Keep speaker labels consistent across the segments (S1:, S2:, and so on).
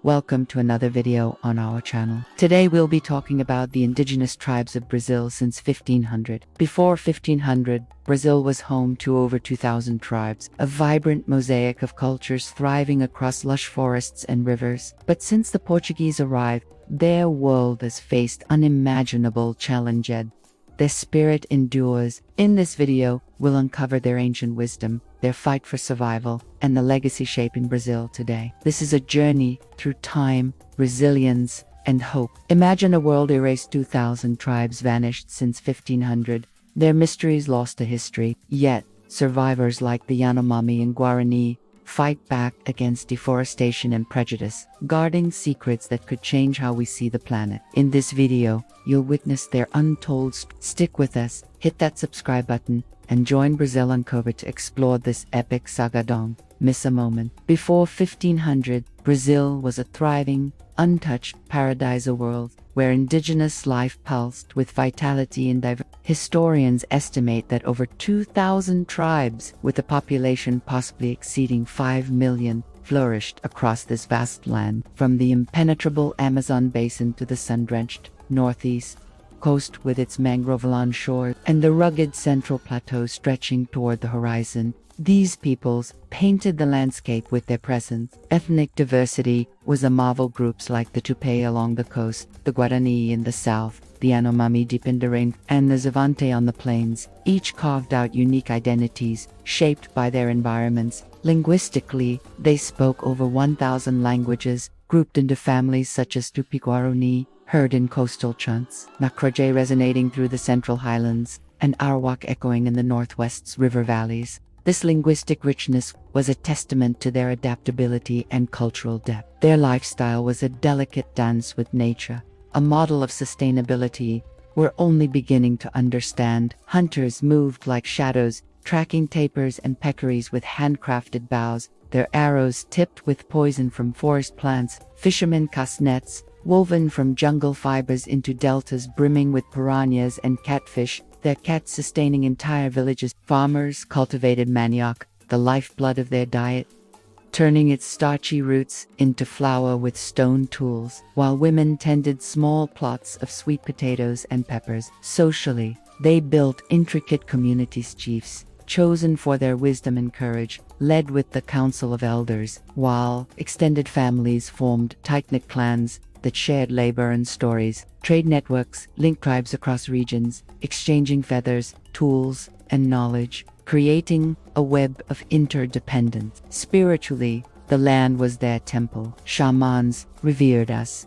S1: Welcome to another video on our channel. Today we'll be talking about the indigenous tribes of Brazil since 1500. Before 1500, Brazil was home to over 2,000 tribes, a vibrant mosaic of cultures thriving across lush forests and rivers. But since the Portuguese arrived, their world has faced unimaginable challenges. Their spirit endures. In this video, we'll uncover their ancient wisdom, their fight for survival, and the legacy shaping Brazil today. This is a journey through time, resilience, and hope. Imagine a world erased. 2,000 tribes vanished since 1500, their mysteries lost to history. Yet, survivors like the Yanomami and Guarani fight back against deforestation and prejudice, guarding secrets that could change how we see the planet. In this video, you'll witness their untold Stick with us, hit that subscribe button, and join Brazil Uncovered to explore this epic saga. Don't miss a moment. Before 1500, Brazil was a thriving, untouched paradise, a world where indigenous life pulsed with vitality and diversity. Historians estimate that over 2,000 tribes, with a population possibly exceeding 5 million, flourished across this vast land, from the impenetrable Amazon basin to the sun-drenched northeast coast with its mangrove-laden shores and the rugged central plateau stretching toward the horizon. These peoples painted the landscape with their presence. Ethnic diversity was a marvel. Groups like the Tupé along the coast, the Guarani in the south, the Yanomami deep in the rain, and the Zavante on the plains, each carved out unique identities, shaped by their environments. Linguistically, they spoke over 1,000 languages, grouped into families such as Tupi-Guarani, heard in coastal chants, Nakroje resonating through the central highlands, and Arawak echoing in the northwest's river valleys. This linguistic richness was a testament to their adaptability and cultural depth. Their lifestyle was a delicate dance with nature, a model of sustainability we're only beginning to understand. Hunters moved like shadows, tracking tapirs and peccaries with handcrafted bows, their arrows tipped with poison from forest plants. Fishermen cast nets, woven from jungle fibers into deltas brimming with piranhas and catfish, their cats sustaining entire villages. Farmers cultivated manioc, the lifeblood of their diet, turning its starchy roots into flour with stone tools, while women tended small plots of sweet potatoes and peppers. Socially, they built intricate communities. Chiefs, chosen for their wisdom and courage, led with the council of elders, while extended families formed tight-knit clans that shared labor and stories. Trade networks linked tribes across regions, exchanging feathers, tools, and knowledge, creating a web of interdependence. Spiritually, the land was their temple. Shamans revered us,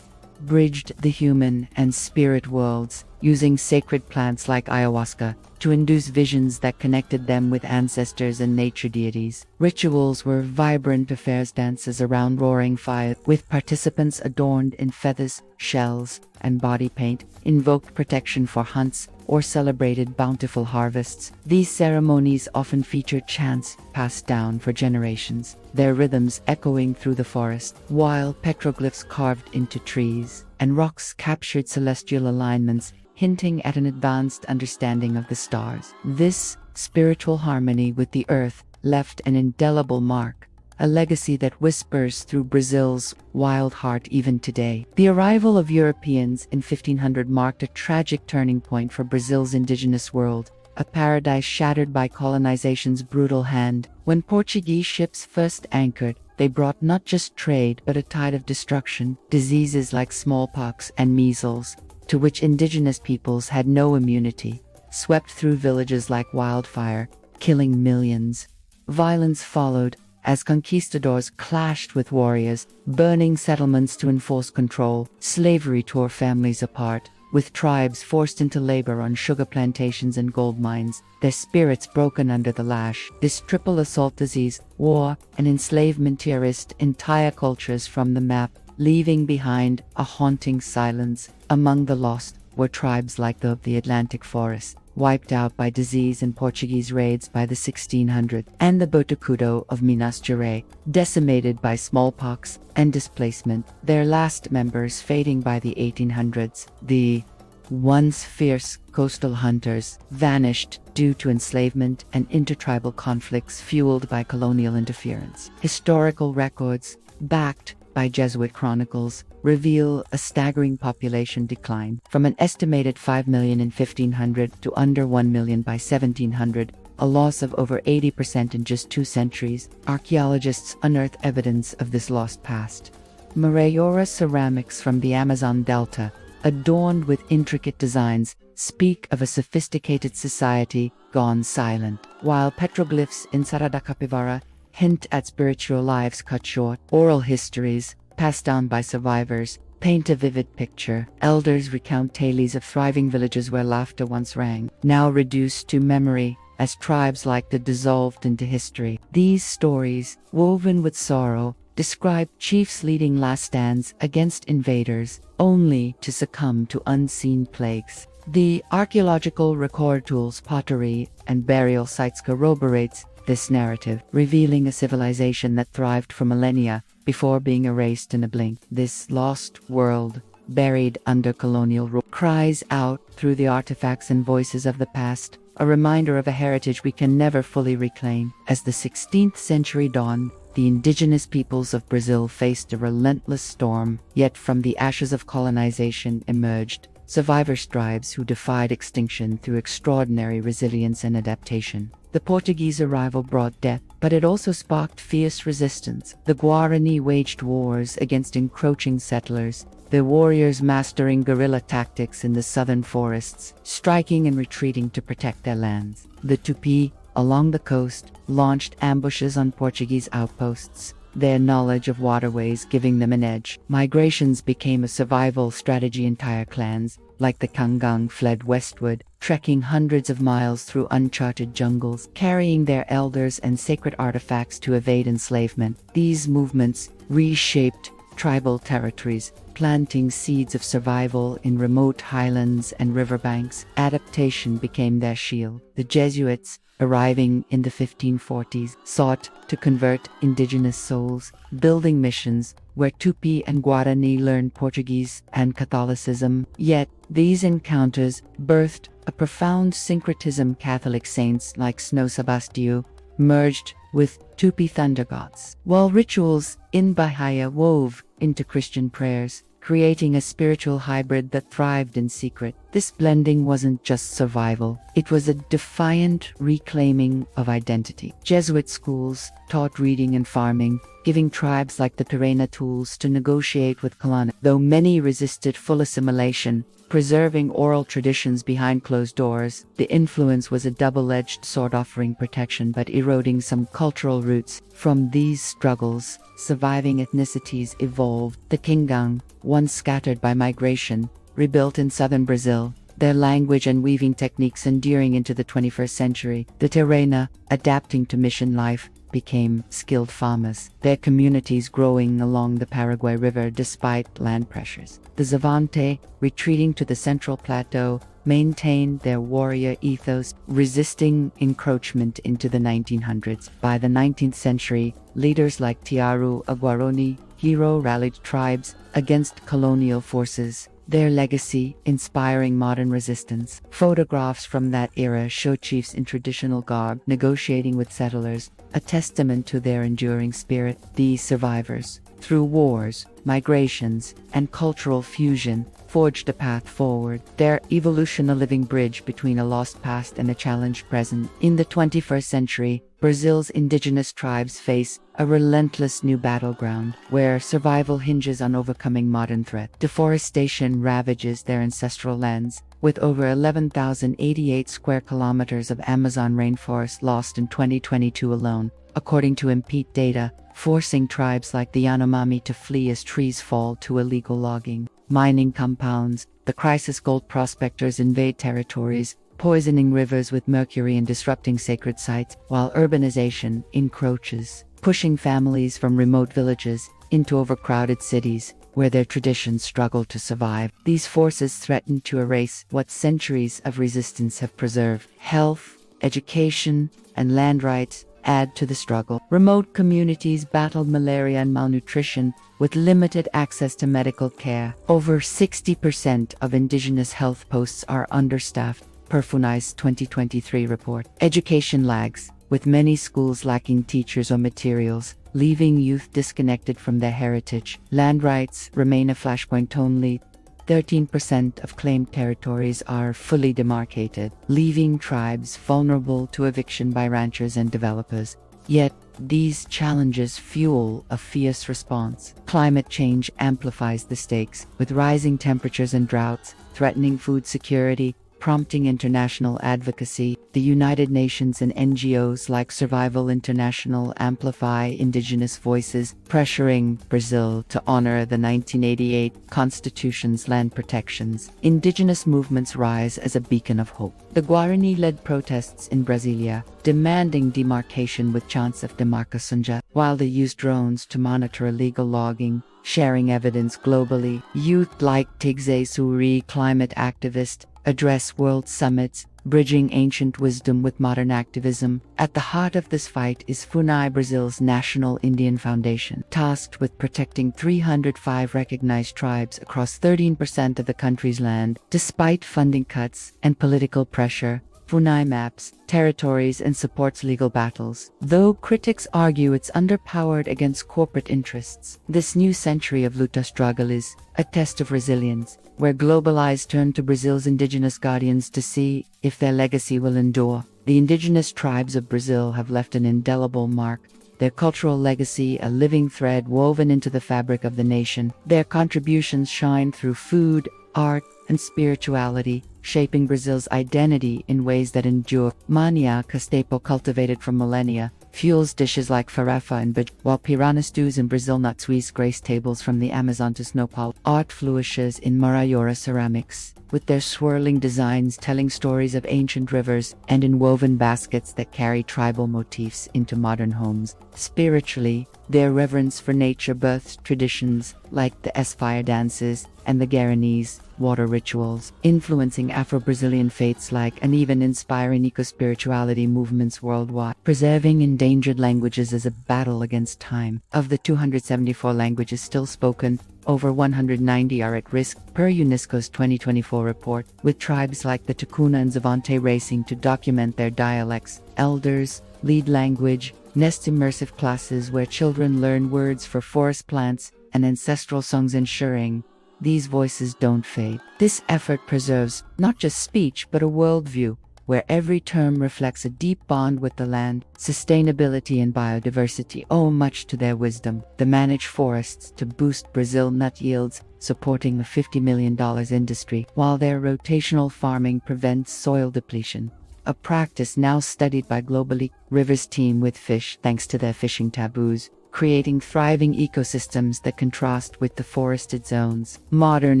S1: bridged the human and spirit worlds, using sacred plants like ayahuasca to induce visions that connected them with ancestors and nature deities. Rituals were vibrant affairs, dances around roaring fire, with participants adorned in feathers, shells, and body paint, invoked protection for hunts, or celebrated bountiful harvests. These ceremonies often featured chants passed down for generations, their rhythms echoing through the forest, while petroglyphs carved into trees and rocks captured celestial alignments, hinting at an advanced understanding of the stars. This spiritual harmony with the earth left an indelible mark, a legacy that whispers through Brazil's wild heart even today. The arrival of Europeans in 1500 marked a tragic turning point for Brazil's indigenous world, a paradise shattered by colonization's brutal hand. When Portuguese ships first anchored, they brought not just trade but a tide of destruction. Diseases like smallpox and measles, to which indigenous peoples had no immunity, swept through villages like wildfire, killing millions. Violence followed as conquistadors clashed with warriors, burning settlements to enforce control. Slavery tore families apart, with tribes forced into labor on sugar plantations and gold mines, their spirits broken under the lash. This triple assault, disease, war, and enslavement erased entire cultures from the map, leaving behind a haunting silence. Among the lost were tribes like those of the Atlantic forest, wiped out by disease and Portuguese raids by the 1600s, and the Botucudo of Minas Gerais, decimated by smallpox and displacement, their last members fading by the 1800s. The once fierce coastal hunters vanished due to enslavement and intertribal conflicts fueled by colonial interference. Historical records, backed by Jesuit chronicles, reveal a staggering population decline from an estimated 5 million in 1500 to under 1 million by 1700, a loss of over 80% in just 2 centuries. Archaeologists unearth evidence of this lost past. Marayora ceramics from the Amazon Delta, adorned with intricate designs, speak of a sophisticated society gone silent, while petroglyphs in Saradacapivara hint at spiritual lives cut short. Oral histories, passed down by survivors, paint a vivid picture. Elders recount tales of thriving villages where laughter once rang, now reduced to memory as tribes like the dissolved into history. These stories, woven with sorrow, describe chiefs leading last stands against invaders, only to succumb to unseen plagues. The archaeological record tools, pottery, and burial sites corroborates this narrative, revealing a civilization that thrived for millennia before being erased in a blink. This lost world, buried under colonial rule, cries out through the artifacts and voices of the past, a reminder of a heritage we can never fully reclaim. As the 16th century dawned, the indigenous peoples of Brazil faced a relentless storm, yet from the ashes of colonization emerged survivor tribes who defied extinction through extraordinary resilience and adaptation. The Portuguese arrival brought death, but it also sparked fierce resistance. The Guarani waged wars against encroaching settlers, their warriors mastering guerrilla tactics in the southern forests, striking and retreating to protect their lands. The Tupi, along the coast, launched ambushes on Portuguese outposts, their knowledge of waterways giving them an edge. Migrations became a survival strategy. Entire clans, like the Kangang, fled westward, trekking hundreds of miles through uncharted jungles, carrying their elders and sacred artifacts to evade enslavement. These movements reshaped tribal territories, planting seeds of survival in remote highlands and riverbanks. Adaptation became their shield. The Jesuits, arriving in the 1540s, sought to convert indigenous souls, building missions where Tupi and Guarani learned Portuguese and Catholicism. Yet, these encounters birthed a profound syncretism. Catholic saints like Snow Sebastião merged with Tupi thunder gods, while rituals in Bahia wove into Christian prayers, creating a spiritual hybrid that thrived in secret. This blending wasn't just survival, it was a defiant reclaiming of identity. Jesuit schools taught reading and farming, giving tribes like the Terena tools to negotiate with colonists. Though many resisted full assimilation, preserving oral traditions behind closed doors, the influence was a double-edged sword, offering protection but eroding some cultural roots. From these struggles, surviving ethnicities evolved. The Kingang, once scattered by migration, rebuilt in southern Brazil, their language and weaving techniques enduring into the 21st century. The Terena, adapting to mission life, became skilled farmers, their communities growing along the Paraguay River despite land pressures. The Zavante, retreating to the Central Plateau, maintained their warrior ethos, resisting encroachment into the 1900s. By the 19th century, leaders like Tiaru Aguaroni Hero rallied tribes against colonial forces, their legacy inspiring modern resistance. Photographs from that era show chiefs in traditional garb negotiating with settlers, a testament to their enduring spirit. These survivors, through wars, migrations, and cultural fusion, forged a path forward, their evolution a living bridge between a lost past and a challenged present. In the 21st century, Brazil's indigenous tribes face a relentless new battleground, where survival hinges on overcoming modern threats. Deforestation ravages their ancestral lands, with over 11,088 square kilometers of Amazon rainforest lost in 2022 alone, according to impede data, forcing tribes like the Yanomami to flee as trees fall to illegal logging. Mining compounds, the crisis gold prospectors invade territories, poisoning rivers with mercury and disrupting sacred sites, while urbanization encroaches, pushing families from remote villages into overcrowded cities, where their traditions struggle to survive. These forces threaten to erase what centuries of resistance have preserved. Health, education, and land rights add to the struggle. Remote communities battle malaria and malnutrition, with limited access to medical care. Over 60% of indigenous health posts are understaffed, per FUNAI's 2023 report. Education lags, with many schools lacking teachers or materials, leaving youth disconnected from their heritage. Land rights remain a flashpoint only. 13% of claimed territories are fully demarcated, leaving tribes vulnerable to eviction by ranchers and developers. Yet, these challenges fuel a fierce response. Climate change amplifies the stakes, with rising temperatures and droughts threatening food security, prompting international advocacy. The United Nations and NGOs like Survival International amplify indigenous voices, pressuring Brazil to honor the 1988 Constitution's land protections. Indigenous movements rise as a beacon of hope. The Guarani led protests in Brasilia, demanding demarcation with chants of demarcação, while they used drones to monitor illegal logging, sharing evidence globally. Youth like Tigze Suri, climate activist, address world summits, bridging ancient wisdom with modern activism. At the heart of this fight is FUNAI, Brazil's national Indian foundation, tasked with protecting 305 recognized tribes across 13% of the country's land. Despite funding cuts and political pressure, FUNAI maps territories and supports legal battles. Though critics argue it's underpowered against corporate interests, this new century of Luta struggle is a test of resilience, where globalized turn to Brazil's indigenous guardians to see if their legacy will endure. The indigenous tribes of Brazil have left an indelible mark, their cultural legacy a living thread woven into the fabric of the nation. Their contributions shine through food, art, and spirituality, shaping Brazil's identity in ways that endure. Maniac, a staple cultivated for millennia, fuels dishes like farofa and baj, while piranha stews in Brazil natsuis grace tables from the Amazon to snowplow. Art flourishes in Marajoara ceramics, with their swirling designs telling stories of ancient rivers, and in woven baskets that carry tribal motifs into modern homes. Spiritually, their reverence for nature births traditions like the fire dances and the Guarani's water rituals, influencing Afro-Brazilian faiths like and even inspiring eco-spirituality movements worldwide. Preserving endangered languages is a battle against time. Of the 274 languages still spoken, over 190 are at risk, per UNESCO's 2024 report, with tribes like the Tukuna and Zavante racing to document their dialects. Elders lead language, nest immersive classes where children learn words for forest plants and ancestral songs, ensuring these voices don't fade. This effort preserves not just speech but a worldview where every term reflects a deep bond with the land. Sustainability and biodiversity owe much to their wisdom. They manage forests to boost Brazil nut yields, supporting a $50 million industry, while their rotational farming prevents soil depletion, a practice now studied by globally. Rivers teem with fish thanks to their fishing taboos, creating thriving ecosystems that contrast with the forested zones. Modern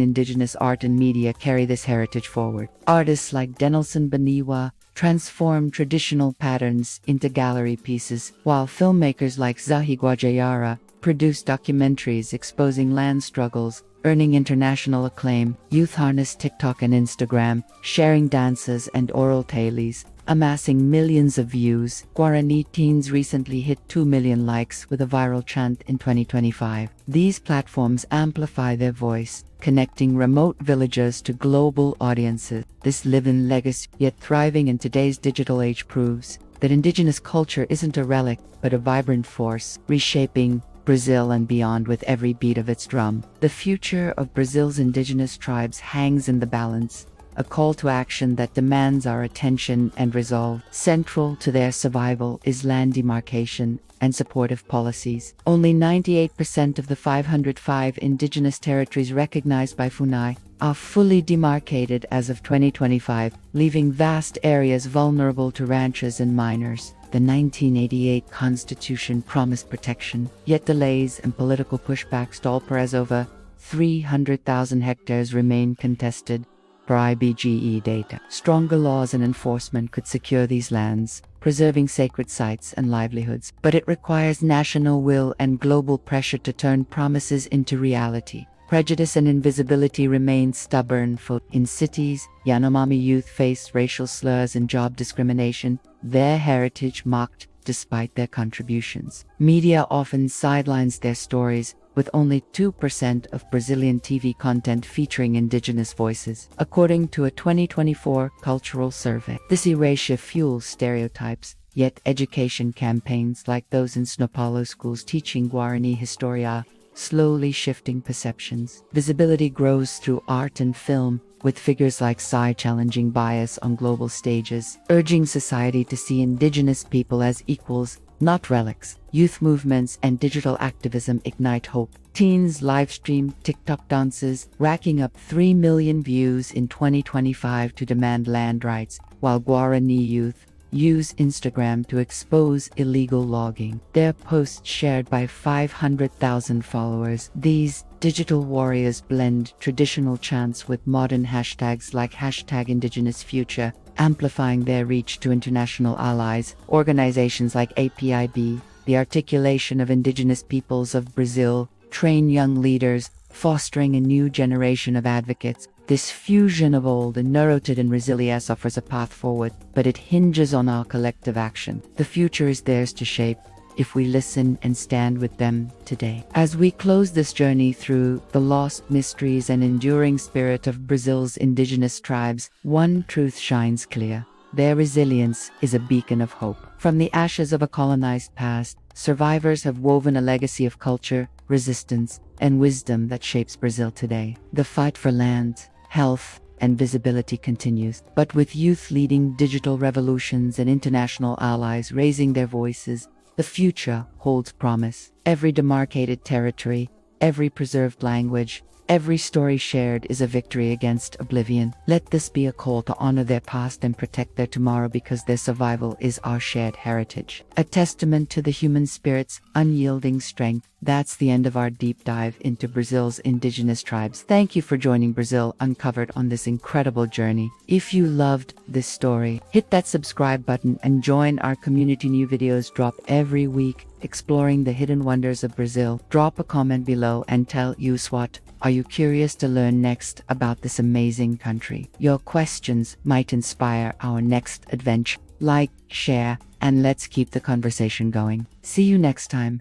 S1: indigenous art and media carry this heritage forward. Artists like Denelson Baniwa transform traditional patterns into gallery pieces, while filmmakers like Zahi Guajayara produce documentaries exposing land struggles, earning international acclaim. Youth harness TikTok and Instagram, sharing dances and oral tales, amassing millions of views. Guarani teens recently hit 2 million likes with a viral chant in 2025. These platforms amplify their voice, connecting remote villagers to global audiences. This living legacy, yet thriving in today's digital age, proves that indigenous culture isn't a relic, but a vibrant force, reshaping Brazil and beyond with every beat of its drum. The future of Brazil's indigenous tribes hangs in the balance, a call to action that demands our attention and resolve. Central to their survival is land demarcation and supportive policies. Only 98% of the 505 indigenous territories recognized by FUNAI are fully demarcated as of 2025, leaving vast areas vulnerable to ranchers and miners. The 1988 Constitution promised protection, yet delays and political pushback stall as over 300,000 hectares remain contested. Per IBGE data, stronger laws and enforcement could secure these lands, preserving sacred sites and livelihoods. But it requires national will and global pressure to turn promises into reality. Prejudice and invisibility remain stubborn. In cities, Yanomami youth face racial slurs and job discrimination, their heritage mocked despite their contributions. Media often sidelines their stories, with only 2% of Brazilian TV content featuring indigenous voices, according to a 2024 cultural survey. This erasure fuels stereotypes, Yet education campaigns like those in São Paulo schools teaching Guarani history are slowly shifting perceptions. Visibility grows through art and film, with figures like Psy challenging bias on global stages, urging society to see indigenous people as equals, not relics. Youth movements and digital activism ignite hope. Teens livestream TikTok dances, racking up 3 million views in 2025 to demand land rights, while Guarani youth use Instagram to expose illegal logging. Their posts shared by 500,000 followers. These digital warriors blend traditional chants with modern hashtags like #IndigenousFuture, amplifying their reach to international allies. Organizations like APIB, the Articulation of Indigenous Peoples of Brazil, train young leaders, fostering a new generation of advocates. This fusion of old and neuroted and resilience offers a path forward, but it hinges on our collective action. The future is theirs to shape, if we listen and stand with them today. As we close this journey through the lost mysteries and enduring spirit of Brazil's indigenous tribes, one truth shines clear. Their resilience is a beacon of hope. From the ashes of a colonized past, survivors have woven a legacy of culture, resistance, and wisdom that shapes Brazil today. The fight for land, health, and visibility continues, but with youth leading digital revolutions and international allies raising their voices, the future holds promise. Every demarcated territory, every preserved language, every story shared is a victory against oblivion. Let this be a call to honor their past and protect their tomorrow, because their survival is our shared heritage. A testament to the human spirit's unyielding strength. That's the end of our deep dive into Brazil's indigenous tribes. Thank you for joining Brazil Uncovered on this incredible journey. If you loved this story, hit that subscribe button and join our community. New videos drop every week, exploring the hidden wonders of Brazil. Drop a comment below and tell us, what are you curious to learn next about this amazing country? Your questions might inspire our next adventure. Like, share, and let's keep the conversation going. See you next time.